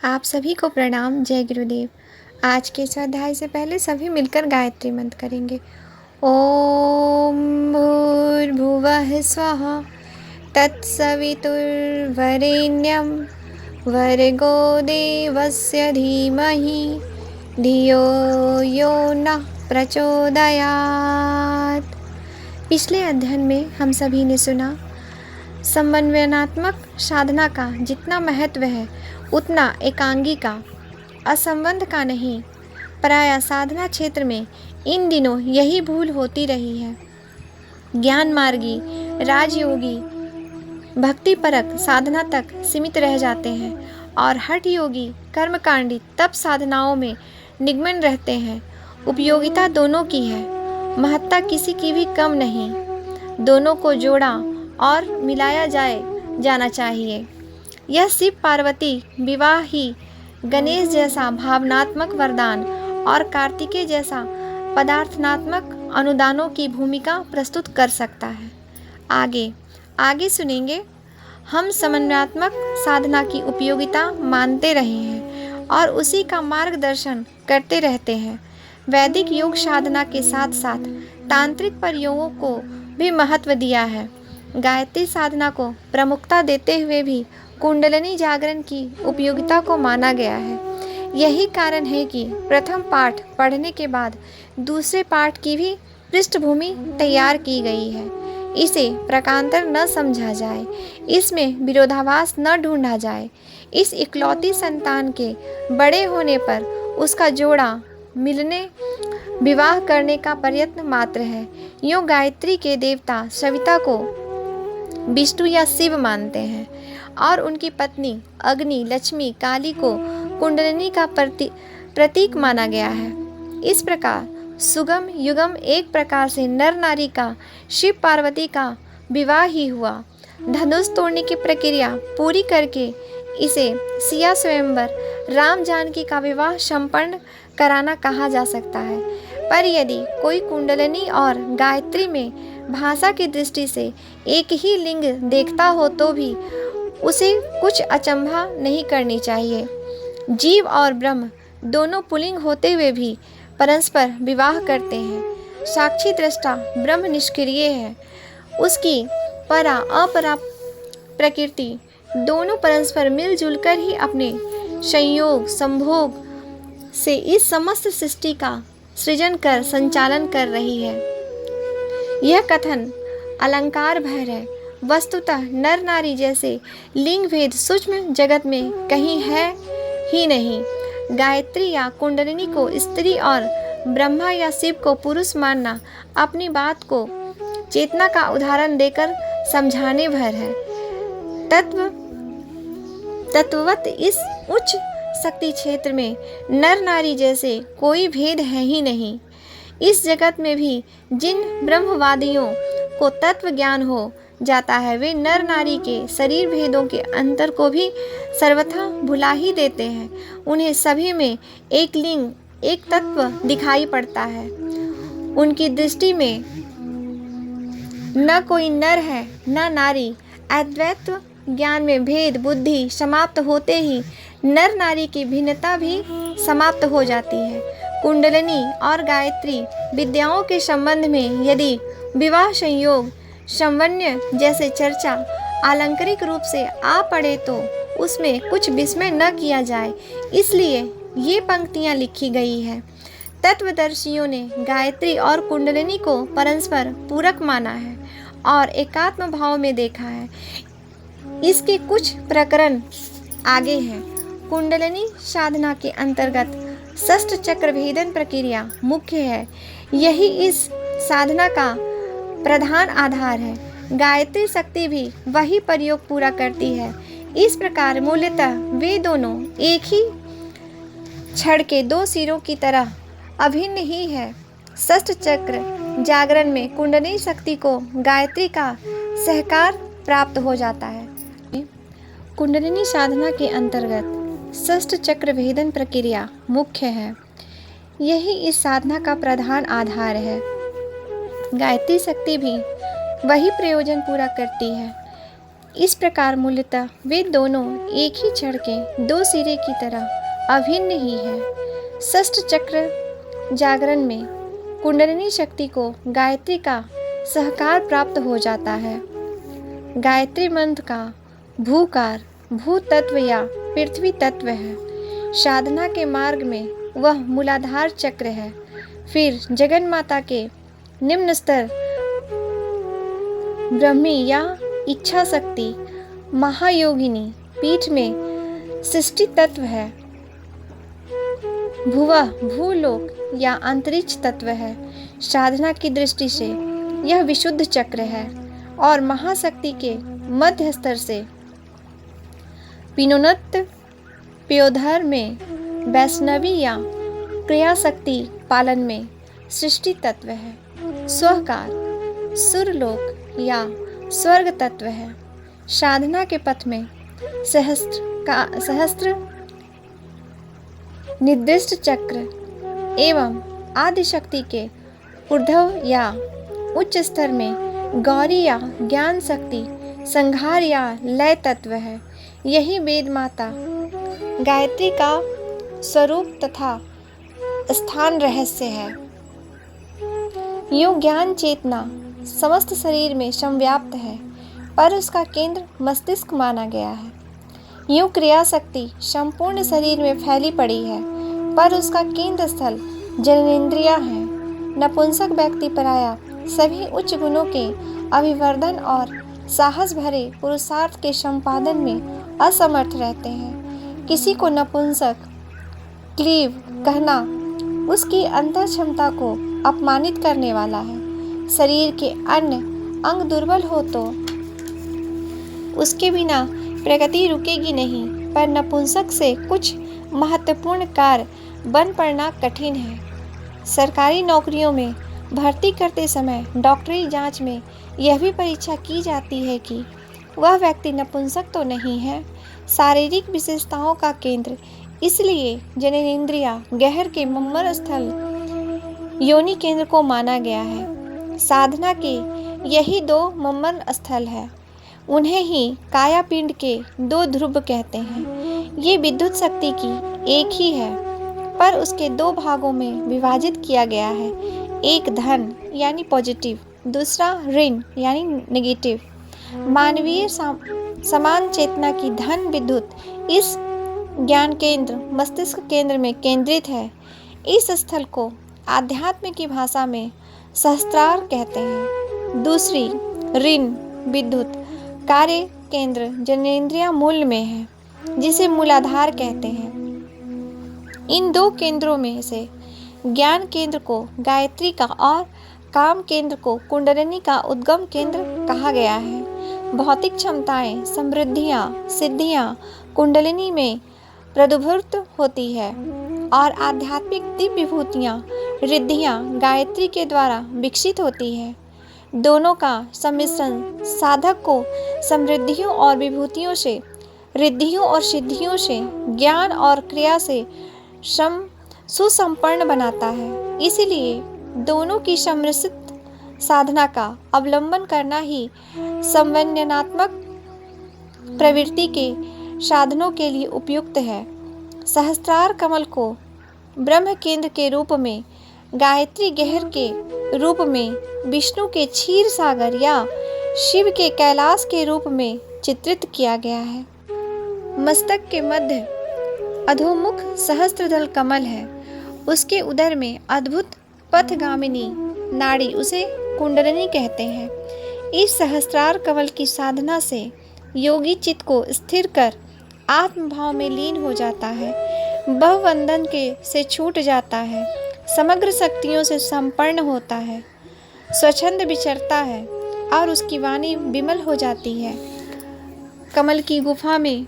आप सभी को प्रणाम। जय गुरुदेव। आज के स्वाध्याय से पहले सभी मिलकर गायत्री मंत्र करेंगे। ओम भूर्भुवः स्वः तत्सवितुर्वरेण्यं भर्गो देवस्य धीमहि धियो यो नः प्रचोदयात्। पिछले अध्ययन में हम सभी ने सुना समन्वयनात्मक साधना का जितना महत्व है उतना एकांगी का, असंबंध का नहीं। प्रायः साधना क्षेत्र में इन दिनों यही भूल होती रही है। ज्ञान मार्गी, राजयोगी भक्तिपरक साधना तक सीमित रह जाते हैं और हठ योगी कर्मकांडी तप साधनाओं में निमग्न रहते हैं। उपयोगिता दोनों की है, महत्ता किसी की भी कम नहीं। दोनों को जोड़ा और मिलाया जाना चाहिए। यह शिव पार्वती विवाह ही गणेश जैसा भावनात्मक वरदान और कार्तिकेय जैसा पदार्थनात्मक अनुदानों की भूमिका प्रस्तुत कर सकता है। आगे सुनेंगे। हम समन्वयात्मक साधना की उपयोगिता मानते रहे हैं और उसी का मार्गदर्शन करते रहते हैं। वैदिक योग साधना के साथ साथ तांत्रिक प्रयोगों को भी महत्व दिया है। गायत्री साधना को प्रमुखता देते हुए भी कुंडलिनी जागरण की उपयोगिता को माना गया है। यही कारण है कि प्रथम पाठ पढ़ने के बाद दूसरे पाठ की भी पृष्ठभूमि तैयार की गई है। इसे प्रकांतर न समझा जाए, इसमें विरोधाभास न ढूंढा जाए। इस इकलौती संतान के बड़े होने पर उसका जोड़ा मिलने विवाह करने का प्रयत्न मात्र है। यूँ गायत्री के देवता सविता को विष्णु या शिव मानते हैं और उनकी पत्नी अग्नि, लक्ष्मी, काली को कुंडलिनी का प्रतीक माना गया है। इस प्रकार सुगम युगम एक प्रकार से नर नारी का शिव पार्वती का विवाह ही हुआ। धनुष तोड़ने की प्रक्रिया पूरी करके इसे सिया स्वयंवर राम जानकी का विवाह संपन्न कराना कहा जा सकता है। पर यदि कोई कुंडलिनी और गायत्री में भाषा की दृष्टि से एक ही लिंग देखता हो तो भी उसे कुछ अचंभा नहीं करनी चाहिए। जीव और ब्रह्म दोनों पुल्लिंग होते हुए भी परस्पर विवाह करते हैं। साक्षी दृष्टा ब्रह्म निष्क्रिय है, उसकी परा अपरा प्रकृति दोनों परस्पर मिलजुल कर ही अपने संयोग संभोग से इस समस्त सृष्टि का सृजन कर संचालन कर रही है। यह कथन अलंकार भर है। वस्तुतः नर नारी जैसे लिंग भेद सूक्ष्म जगत में कहीं है ही नहीं। गायत्री या कुंडलिनी को स्त्री और ब्रह्मा या शिव को पुरुष मानना अपनी बात को चेतना का उदाहरण देकर समझाने भर है। तत्ववत इस उच्च शक्ति क्षेत्र में नर नारी जैसे कोई भेद है ही नहीं। इस जगत में भी जिन ब्रह्मवादियों को तत्व ज्ञान हो जाता है वे नर नारी के शरीर भेदों के अंतर को भी सर्वथा भुला ही देते हैं। उन्हें सभी में एक लिंग, एक तत्व दिखाई पड़ता है। उनकी दृष्टि में न कोई नर है न नारी। अद्वैत ज्ञान में भेद बुद्धि समाप्त होते ही नर नारी की भिन्नता भी समाप्त हो जाती है। कुंडलिनी और गायत्री विद्याओं के संबंध में यदि विवाह संयोग संवन्य जैसे चर्चा आलंकारिक रूप से आ पड़े तो उसमें कुछ विस्मय न किया जाए, इसलिए ये पंक्तियाँ लिखी गई है। तत्वदर्शियों ने गायत्री और कुंडलिनी को परस्पर पूरक माना है और एकात्म भाव में देखा है। इसके कुछ प्रकरण आगे हैं। कुंडलिनी साधना के अंतर्गत षष्ठ चक्र भेदन प्रक्रिया मुख्य है। यही इस साधना का प्रधान आधार है। गायत्री शक्ति भी वही प्रयोग पूरा करती है। इस प्रकार मूलतः वे दोनों एक ही छड़ के दो सिरों की तरह अभिन्न ही है। षष्ठ चक्र जागरण में कुंडलिनी शक्ति को गायत्री का सहकार प्राप्त हो जाता है। कुंडलिनी साधना के अंतर्गत षष्ठ चक्र भेदन प्रक्रिया मुख्य है। यही इस साधना का प्रधान आधार है। गायत्री शक्ति भी वही प्रयोजन पूरा करती है। इस प्रकार मूलतः वे दोनों एक ही छड़ के दो सिरे की तरह अभिन्न ही है। षष्ठ चक्र जागरण में कुंडलिनी शक्ति को गायत्री का सहकार प्राप्त हो जाता है। गायत्री मंत्र का भूकार भू तत्व या पृथ्वी तत्व है। साधना के मार्ग में वह मूलाधार चक्र है। फिर जगन माता के निम्न स्तर ब्रह्मी या इच्छा शक्ति महायोगिनी पीठ में सृष्टि तत्व है। भुवः भूलोक या अंतरिक्ष तत्व है। साधना की दृष्टि से यह विशुद्ध चक्र है और महाशक्ति के मध्य स्तर से पिनोन्नत पयोधर में वैष्णवी या क्रियाशक्ति पालन में सृष्टि तत्व है। स्वकार सुरलोक या स्वर्ग तत्व है। साधना के पथ में सहस्त्र निर्दिष्ट चक्र एवं आदि शक्ति के ऊर्ध्व या उच्च स्तर में गौरी या ज्ञान शक्ति संहार या लय तत्व है। यही वेद माता गायत्री का स्वरूप तथा स्थान रहस्य है। यूं ज्ञान चेतना समस्त शरीर में समव्याप्त है, पर उसका केंद्र मस्तिष्क माना गया है। यूं क्रिया शक्ति संपूर्ण शरीर में फैली पड़ी है, पर उसका केंद्र स्थल जननेंद्रियां है। नपुंसक व्यक्ति प्रायः सभी उच्च गुणों के अभिवर्धन और साहस भरे पुरुषार्थ के संपादन में असमर्थ रहते हैं। किसी को नपुंसक क्लीव कहना उसकी अंतर क्षमता को अपमानित करने वाला है। शरीर के अन्य अंग दुर्बल हो तो उसके बिना प्रगति रुकेगी नहीं, पर नपुंसक से कुछ महत्वपूर्ण कार्य बन पड़ना कठिन है। सरकारी नौकरियों में भर्ती करते समय डॉक्टरी जांच में यह भी परीक्षा की जाती है कि वह व्यक्ति नपुंसक तो नहीं है। शारीरिक विशेषताओं का केंद्र इसलिए जननेंद्रिया गहर के मम्मर स्थल योनि केंद्र को माना गया है। साधना के यही दो मम्मर स्थल है। उन्हें ही काया पिंड के दो ध्रुव कहते हैं। ये विद्युत शक्ति की एक ही है, पर उसके दो भागों में विभाजित किया गया है। एक धन यानी पॉजिटिव, दूसरा ऋण यानी नेगेटिव। मानवीय समान चेतना की धन विद्युत इस ज्ञान केंद्र मस्तिष्क केंद्र में केंद्रित है। इस स्थल को आध्यात्म की भाषा में सहस्त्रार कहते हैं। दूसरी ऋण विद्युत कार्य केंद्र जननेंद्रिया मूल में है, जिसे मूलाधार कहते हैं। इन दो केंद्रों में से ज्ञान केंद्र को गायत्री का और काम केंद्र को कुंडलिनी का उद्गम केंद्र कहा गया है। भौतिक क्षमताएं, समृद्धियां, सिद्धियां कुंडलिनी में प्रदुभूत होती है और आध्यात्मिक दिव्य विभूतियां, रिद्धियां गायत्री के द्वारा विकसित होती है। दोनों का सम्मिश्रण साधक को समृद्धियों और विभूतियों से, रिद्धियों और सिद्धियों से, ज्ञान और क्रिया से सुसंपन्न बनाता है। इसीलिए दोनों की सम्मिश्रित साधना का अवलंबन करना ही संवयनात्मक प्रवृत्ति के साधनों के लिए उपयुक्त है। सहस्त्रार कमल को ब्रह्म केंद्र के रूप में, गायत्री गहर के रूप में, विष्णु के क्षीर सागर या शिव के कैलाश के रूप में चित्रित किया गया है। मस्तक के मध्य अधोमुख सहस्त्रदल कमल है। उसके उदर में अद्भुत पथगामिनी नाड़ी, उसे कुंडलिनी कहते हैं। इस सहस्त्रार कमल की साधना से योगी चित्त को स्थिर कर आत्मभाव में लीन हो जाता है, बहुवंदन के से छूट जाता है, समग्र शक्तियों से संपन्न होता है, स्वच्छंद विचरता है और उसकी वाणी विमल हो जाती है। कमल की गुफा में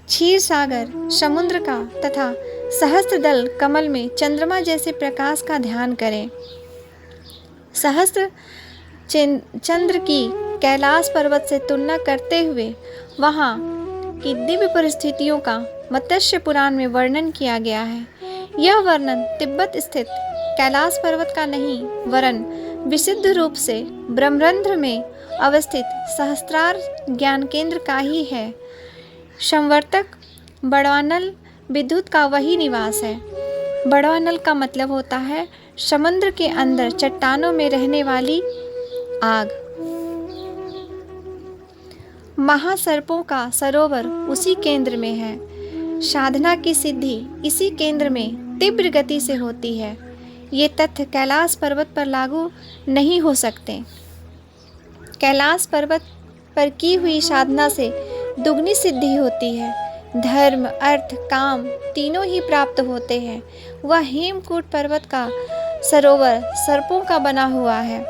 क्षीर सागर समुद्र का तथा सहस्त्रदल कमल में चंद्रमा जैसे प्रकाश का ध्यान करें। सहस्त्र चंद्र की कैलाश पर्वत से तुलना करते हुए वहाँ की दिव्य परिस्थितियों का मत्स्य पुराण में वर्णन किया गया है। यह वर्णन तिब्बत स्थित कैलाश पर्वत का नहीं, वरन विशुद्ध रूप से ब्रह्मरंध्र में अवस्थित सहस्त्रार ज्ञान केंद्र का ही है। संवर्तक बड़वानल विद्युत का वही निवास है। बड़वानल का मतलब होता है समुद्र के अंदर चट्टानों में रहने वाली आग। महासर्पों का सरोवर उसी केंद्र में है। साधना की सिद्धि इसी केंद्र में तीव्र गति से होती है। ये तथ्य कैलाश पर्वत पर लागू नहीं हो सकते। कैलाश पर्वत पर की हुई साधना से दुगनी सिद्धि होती है। धर्म, अर्थ, काम तीनों ही प्राप्त होते हैं। वह हेमकूट पर्वत का सरोवर सर्पों का बना हुआ है।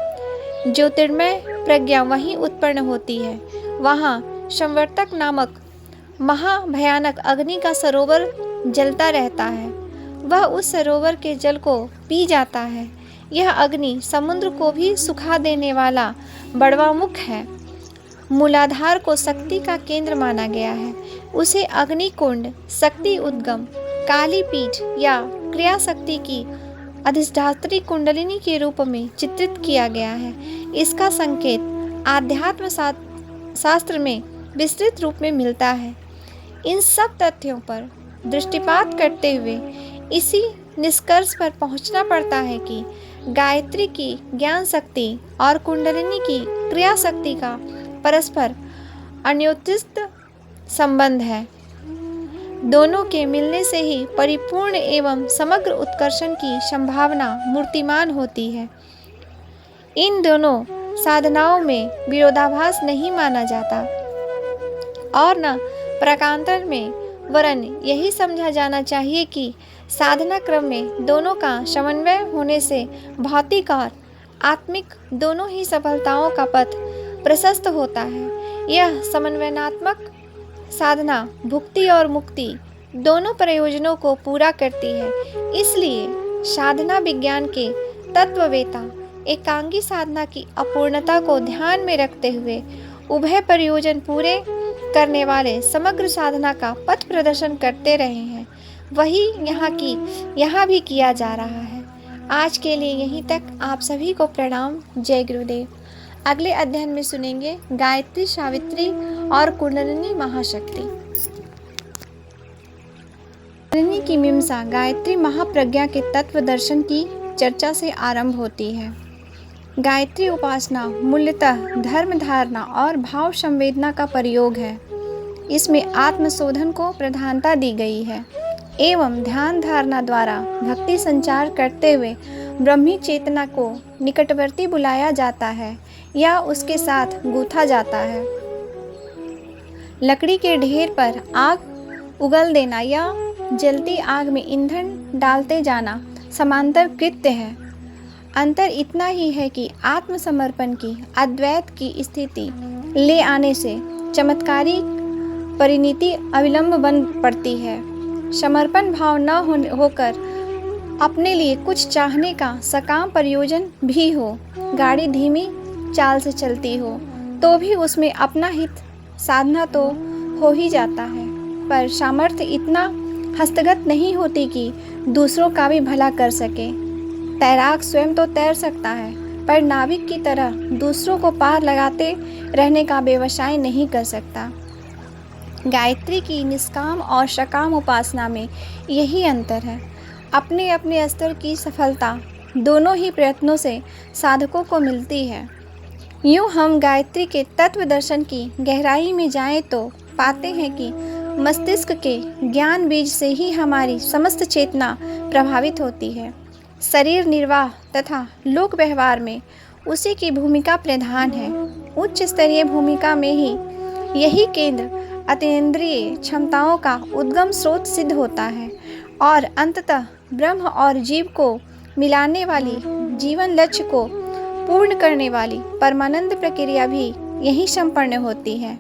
ज्योतिर्मय प्रज्ञा वहीं उत्पन्न होती है। वहाँ संवर्तक नामक महाभयानक अग्नि का सरोवर जलता रहता है। वह उस सरोवर के जल को पी जाता है। यह अग्नि समुद्र को भी सुखा देने वाला बड़वामुख है। मूलाधार को शक्ति का केंद्र माना गया है। उसे अग्निकुंड, शक्ति उद्गम, काली पीठ या क्रिया शक्ति की अधिष्ठात्री कुंडलिनी के रूप में चित्रित किया गया है। इसका संकेत आध्यात्म शास्त्र में विस्तृत रूप में मिलता है। इन सब तथ्यों पर दृष्टिपात करते हुए इसी निष्कर्ष पर पहुंचना पड़ता है कि गायत्री की ज्ञान शक्ति और कुंडलिनी की क्रिया शक्ति का परस्पर अन्योन्यस्त संबंध है। दोनों के मिलने से ही परिपूर्ण एवं समग्र उत्कर्षण की संभावना मूर्तिमान होती है। इन दोनों साधनाओं में विरोधाभास नहीं माना जाता और न प्रकांतर में, वरन यही समझा जाना चाहिए कि साधना क्रम में दोनों का समन्वय होने से भौतिक और आत्मिक दोनों ही सफलताओं का पथ प्रशस्त होता है। यह समन्वयात्मक साधना भुक्ति और मुक्ति दोनों प्रयोजनों को पूरा करती है। इसलिए साधना विज्ञान के तत्ववेता एकांगी साधना की अपूर्णता को ध्यान में रखते हुए उभय प्रयोजन पूरे करने वाले समग्र साधना का पथ प्रदर्शन करते रहे हैं। वही यहाँ भी किया जा रहा है। आज के लिए यहीं तक। आप सभी को प्रणाम। जय गुरुदेव। अगले अध्ययन में सुनेंगे गायत्री, सावित्री और कुंडलिनी महाशक्ति। कुंडलिनी की मीमांसा गायत्री महाप्रज्ञा के तत्व दर्शन की चर्चा से आरंभ होती है। गायत्री उपासना मूलतः धर्म धारणा और भाव संवेदना का प्रयोग है। इसमें आत्मशोधन को प्रधानता दी गई है एवं ध्यान धारणा द्वारा भक्ति संचार करते हुए ब्रह्मी चेतना को निकटवर्ती बुलाया जाता है या उसके साथ गूथा जाता है। लकड़ी के ढेर पर आग उगल देना या जलती आग में ईंधन डालते जाना समांतर कृत्य है। अंतर इतना ही है कि आत्मसमर्पण की अद्वैत की स्थिति ले आने से चमत्कारिक परिणति अविलंब बन पड़ती है। समर्पण भाव न होकर अपने लिए कुछ चाहने का सकाम प्रयोजन भी हो, गाड़ी धीमी चाल से चलती हो तो भी उसमें अपना हित साधना तो हो ही जाता है, पर सामर्थ्य इतना हस्तगत नहीं होती कि दूसरों का भी भला कर सके। तैराक स्वयं तो तैर सकता है, पर नाविक की तरह दूसरों को पार लगाते रहने का व्यवसाय नहीं कर सकता। गायत्री की निष्काम और सकाम उपासना में यही अंतर है। अपने अपने स्तर की सफलता दोनों ही प्रयत्नों से साधकों को मिलती है। यूँ हम गायत्री के तत्व दर्शन की गहराई में जाएं तो पाते हैं कि मस्तिष्क के ज्ञान बीज से ही हमारी समस्त चेतना प्रभावित होती है। शरीर निर्वाह तथा लोक व्यवहार में उसी की भूमिका प्रधान है। उच्च स्तरीय भूमिका में ही यही केंद्र अतीन्द्रिय क्षमताओं का उद्गम स्रोत सिद्ध होता है और अंततः ब्रह्म और जीव को मिलाने वाली, जीवन लक्ष्य को पूर्ण करने वाली परमानंद प्रक्रिया भी यही संपन्न होती है।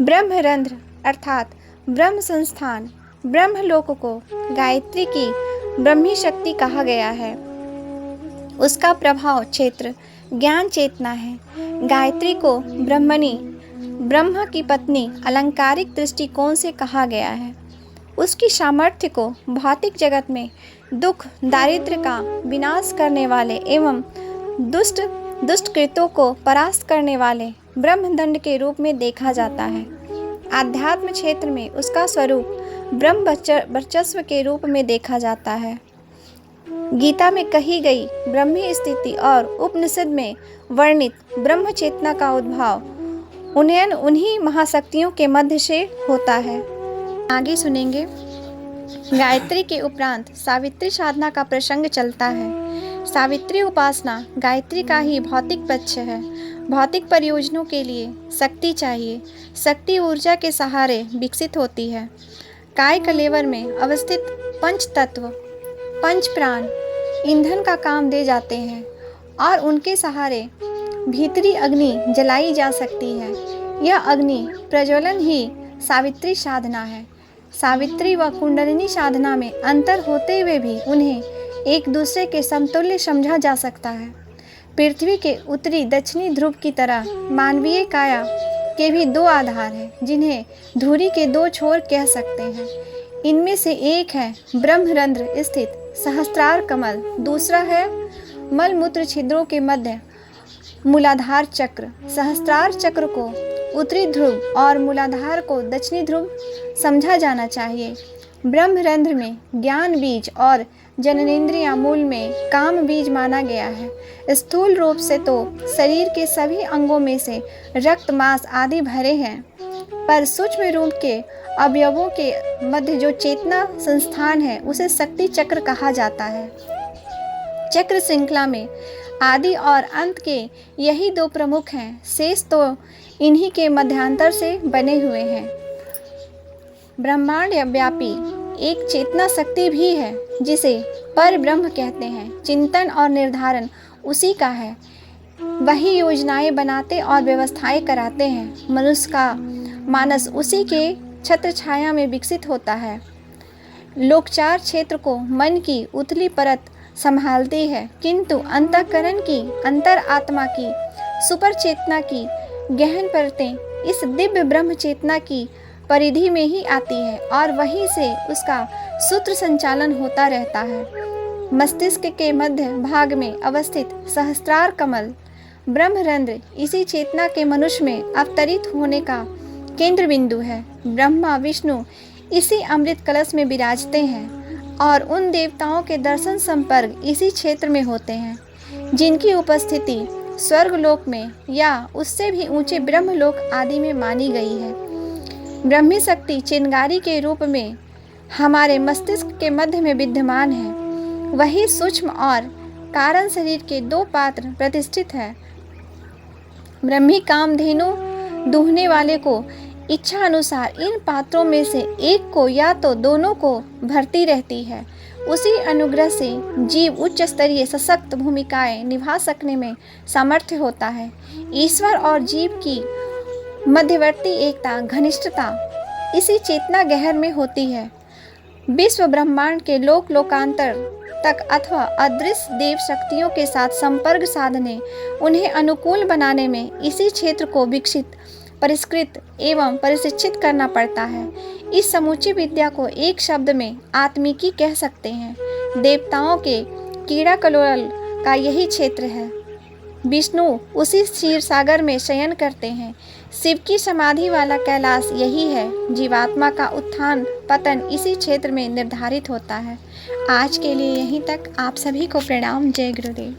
ब्रह्मरंध्र अर्थात ब्रह्म संस्थान, ब्रह्मलोक को गायत्री की ब्रह्मी शक्ति कहा गया है। उसका प्रभाव क्षेत्र ज्ञान चेतना है। गायत्री को ब्रह्मणी, ब्रह्म की पत्नी अलंकारिक दृष्टिकोण से कहा गया है। उसकी सामर्थ्य को भौतिक जगत में दुख दारिद्र्य का विनाश करने वाले एवं दुष्ट दुष्कृतों को परास्त करने वाले ब्रह्मदंड के रूप में देखा जाता है। आध्यात्म क्षेत्र में उसका स्वरूप ब्रह्म वर्चस्व के रूप में देखा जाता है। गीता में कही गई ब्रह्मी स्थिति और उपनिषद में वर्णित ब्रह्म चेतना का उद्भव उन्हीं महाशक्तियों के मध्य से होता है। आगे सुनेंगे। गायत्री के उपरांत सावित्री साधना का प्रसंग चलता है। सावित्री उपासना गायत्री का ही भौतिक पक्ष है। भौतिक प्रयोजनों के लिए शक्ति चाहिए। शक्ति ऊर्जा के सहारे विकसित होती है। काय कलेवर में अवस्थित पंच तत्व, पंच प्राण ईंधन का काम दे जाते हैं और उनके सहारे भीतरी अग्नि जलाई जा सकती है। यह अग्नि प्रज्वलन ही सावित्री साधना है। सावित्री व कुंडलिनी साधना में अंतर होते हुए भी उन्हें एक दूसरे के समतुल्य समझा जा सकता है। पृथ्वी के उत्तरी दक्षिणी ध्रुव की तरह मानवीय काया के भी दो आधार हैं, जिन्हें धुरी के दो छोर कह सकते हैं। इनमें से एक है ब्रह्मरंध्र स्थित सहस्त्रार कमल, दूसरा है मलमूत्र छिद्रों के मध्य मूलाधार चक्र। सहस्त्रार चक्र को उत्तरी ध्रुव और मूलाधार को दक्षिणी ध्रुव समझा जाना चाहिए। ब्रह्मरंध्र में ज्ञान बीज और जननेंद्रिया मूल में काम बीज माना गया है। स्थूल रूप से तो शरीर के सभी अंगों में से रक्त मांस आदि भरे हैं, पर सूक्ष्म रूप के अवयवों के मध्य जो चेतना संस्थान है उसे शक्ति चक्र कहा जाता है। चक्र श्रृंखला में आदि और अंत के यही दो प्रमुख हैं, शेष तो इन्हीं के मध्यांतर से बने हुए हैं। ब्रह्मांड व्यापी एक चेतना शक्ति भी है जिसे पर ब्रह्म कहते हैं। चिंतन और निर्धारण उसी का है। वही योजनाएं बनाते और व्यवस्थाएं कराते हैं। मनुष्य का मानस उसी के छत्र छाया में विकसित होता है। लोकचार क्षेत्र को मन की उथली परत संभालती है, किंतु अंतःकरण की, अंतर आत्मा की, सुपर चेतना की गहन परतें इस दिव्य ब्रह्म चेतना की परिधि में ही आती है और वहीं से उसका सूत्र संचालन होता रहता है। मस्तिष्क के मध्य भाग में अवस्थित सहस्त्रार कमल ब्रह्मरंध्र इसी चेतना के मनुष्य में अवतरित होने का केंद्र बिंदु है। ब्रह्मा विष्णु इसी अमृत कलश में विराजते हैं और उन देवताओं के दर्शन संपर्क इसी क्षेत्र में होते हैं, जिनकी उपस्थिति स्वर्गलोक में या उससे भी ऊंचे ब्रह्मलोक आदि में मानी गई है। ब्रह्मी शक्ति चिंगारी के रूप में हमारे मस्तिष्क के मध्य में विद्यमान है। वही सूक्ष्म और कारण शरीर के दो पात्र प्रतिष्ठित है। ब्रह्मी कामधेनु दूहने वाले को इच्छा अनुसार इन पात्रों में से एक को या तो दोनों को भरती रहती है। उसी अनुग्रह से जीव उच्च स्तरीय सशक्त भूमिकाएं निभा सकने में सामर्थ्य होता है। ईश्वर और जीव की मध्यवर्ती एकता, घनिष्ठता इसी चेतना गहर में होती है। विश्व ब्रह्मांड के लोक लोकांतर तक अथवा अदृश्य देव शक्तियों के साथ संपर्क साधने, उन्हें अनुकूल बनाने में इसी क्षेत्र को विकसित, परिष्कृत एवं प्रशिक्षित करना पड़ता है। इस समूची विद्या को एक शब्द में आत्मिकी कह सकते हैं। देवताओं के कीड़ा कलोल का यही क्षेत्र है। विष्णु उसी क्षीर सागर में शयन करते हैं। शिव की समाधि वाला कैलाश यही है। जीवात्मा का उत्थान पतन इसी क्षेत्र में निर्धारित होता है। आज के लिए यहीं तक। आप सभी को प्रणाम। जय गुरुदेव।